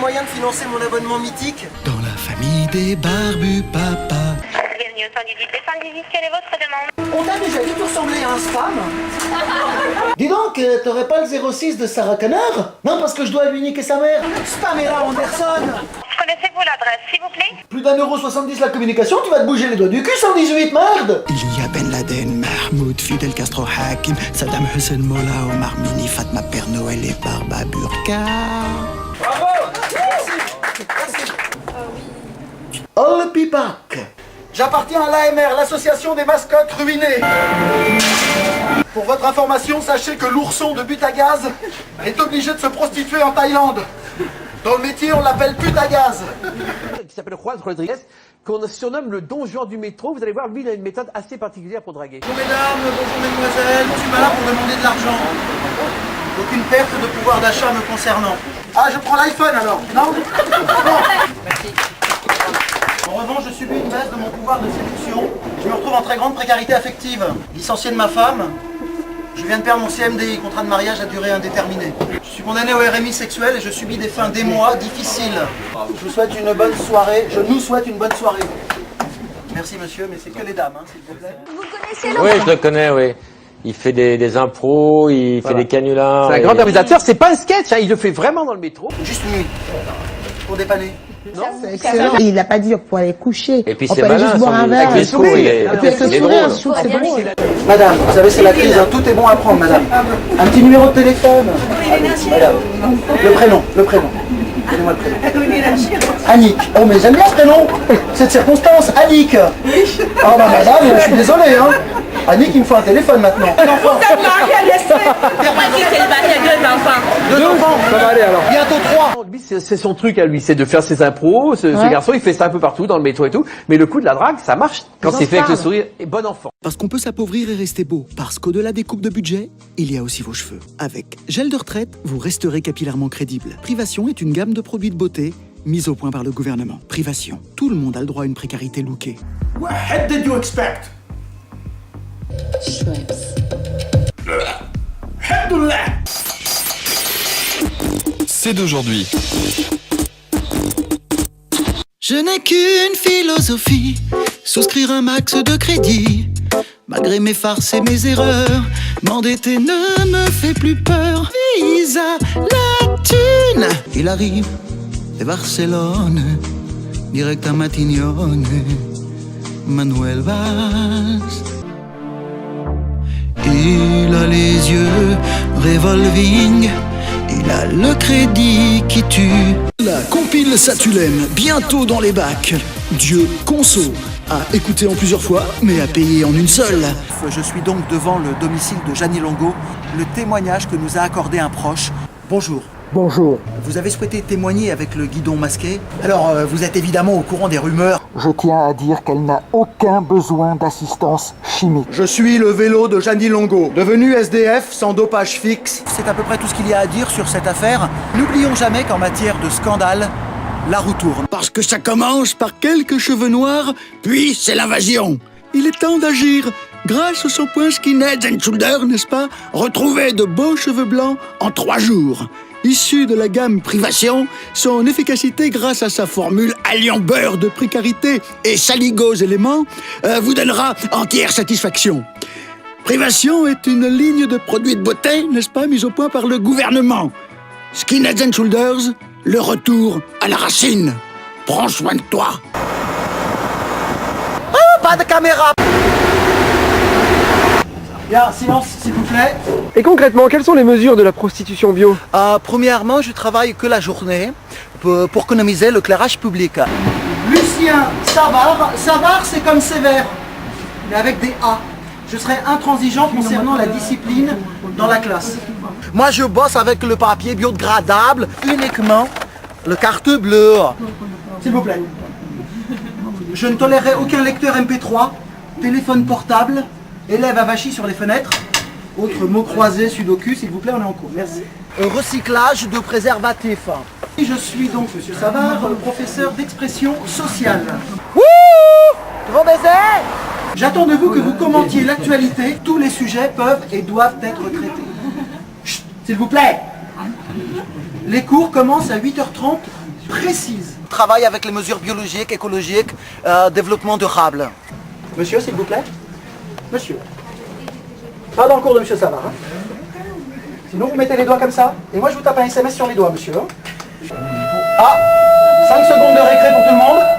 moyen de financer mon abonnement mythique? Dans la famille des barbus papa. Bienvenue au 118 et 118, quelle est votre demande? On t'a déjà dit que tu ressemblais à un spam? Dis donc, t'aurais pas le 06 de Sarah Connor? Non, parce que je dois lui niquer sa mère. Pamela Anderson. Connaissez-vous l'adresse, s'il vous plaît? Plus d'1,70€ la communication, tu vas te bouger les doigts du cul, 118, merde! Il y a Ben Laden, Mahmoud, Fidel Castro, Hakim, Saddam Hussein, Mola, Omar Mini, Fatma Père Noël et Barba Burqa. Bravo. Merci. All be back. J'appartiens à l'AMR, l'association des mascottes ruinées. Pour votre information, sachez que l'ourson de but à gaz est obligé de se prostituer en Thaïlande. Dans le métier, on l'appelle pute à gaz. Qui s'appelle Juan Rodriguez, qu'on surnomme le Don Juan du métro. Vous allez voir, lui, il a une méthode assez particulière pour draguer. Bonjour mesdames, bonjour mesdemoiselles, je suis pas là pour demander de l'argent. Aucune perte de pouvoir d'achat me concernant. Ah, je prends l'iPhone alors, non? Non. Merci. En revanche, je subis une baisse de mon pouvoir de séduction. Je me retrouve en très grande précarité affective. Licencié de ma femme, je viens de perdre mon CMDI, contrat de mariage à durée indéterminée. Je suis condamné au RMI sexuel et je subis des fins d'émoi difficiles. Je vous souhaite une bonne soirée, je nous souhaite une bonne soirée. Merci monsieur, mais c'est que les dames, hein, s'il vous plaît. Vous connaissez Oui, je le connais, oui. Il fait des impros, il fait des canulars. C'est un grand organisateur, c'est pas un sketch, hein, il le fait vraiment dans le métro. Juste une nuit, pour dépanner. Non, C'est excellent. Il n'a pas dit pour aller coucher. Et puis on c'est peut aller malin, juste boire un avec verre. les discours, il est Et puis avec le sourire, drôle. je trouve que c'est drôle. Madame, vous savez c'est la crise, hein, tout est bon à prendre madame. Un petit numéro de téléphone. Madame. Le prénom. Donnez-moi le prénom. Annick. Oh mais j'aime bien ce prénom. Cette circonstance, Annick. Oh bah madame, je suis désolé hein. Annick, il me faut un téléphone maintenant. Deux enfants. ça va aller alors. Bientôt 3. Lui, c'est son truc à lui, c'est de faire ses impros. Ce garçon, il fait ça un peu partout dans le métro et tout. Mais le coup de la drague, ça marche quand c'est fait avec le sourire. Et bon enfant. Parce qu'on peut s'appauvrir et rester beau. Parce qu'au-delà des coupes de budget, il y a aussi vos cheveux. Avec Gel de retraite, vous resterez capillairement crédible. Privation est une gamme de produits de beauté mise au point par le gouvernement. Privation. Tout le monde a le droit à une précarité lookée. What did you expect? C'est d'aujourd'hui. Je n'ai qu'une philosophie, souscrire un max de crédit. Malgré mes farces et mes erreurs, m'endetter ne me fait plus peur. Visa la thune. Il arrive de Barcelone, direct à Matignon, Manuel Valls. Il a les yeux revolving, il a le crédit qui tue. La compile Satulène, bientôt dans les bacs. Dieu conso, à écouter en plusieurs fois, mais à payer en une seule. Je suis donc devant le domicile de Jeannie Longo, le témoignage que nous a accordé un proche. Bonjour. Bonjour. Vous avez souhaité témoigner avec le guidon masqué. Alors, vous êtes évidemment au courant des rumeurs. Je tiens à dire qu'elle n'a aucun besoin d'assistance chimique. Je suis le vélo de Jeannie Longo, devenu SDF sans dopage fixe. C'est à peu près tout ce qu'il y a à dire sur cette affaire. N'oublions jamais qu'en matière de scandale, la roue tourne. Parce que ça commence par quelques cheveux noirs, puis c'est l'invasion. Il est temps d'agir. Grâce au shampoing Skinheads and Shoulders, n'est-ce pas? Retrouver de beaux cheveux blancs en 3 jours. Issu de la gamme Privation, son efficacité grâce à sa formule alliant beurre de précarité et saligos éléments vous donnera entière satisfaction. Privation est une ligne de produits de beauté, n'est-ce pas, mise au point par le gouvernement. Skinheads and Shoulders, le retour à la racine. Prends soin de toi. Oh, pas de caméra! Bien, silence, s'il vous plaît. Et concrètement, quelles sont les mesures de la prostitution bio? Premièrement, je travaille que la journée pour économiser le clairage public. Lucien Savard. Savard, c'est comme sévère, mais avec des A. Je serai intransigeant concernant la discipline dans la classe. Moi, je bosse avec le papier biodégradable, uniquement le carte bleue. S'il vous plaît. Je ne tolérerai aucun lecteur MP3, téléphone portable, élève avachi sur les fenêtres, autres mots croisés, sudoku, s'il vous plaît, on est en cours. Merci. Recyclage de préservatifs. Je suis donc, monsieur Savard, professeur d'expression sociale. Wouh! Bon baiser! J'attends de vous que vous commentiez l'actualité. Tous les sujets peuvent et doivent être traités. Chut, s'il vous plaît! Les cours commencent à 8h30 précises. On travaille avec les mesures biologiques, écologiques, développement durable. Monsieur, s'il vous plaît. Monsieur. Pas dans le cours de monsieur Savard. Hein. Sinon, vous mettez les doigts comme ça. Et moi, je vous tape un SMS sur les doigts, monsieur. Ah, 5 secondes de récré pour tout le monde.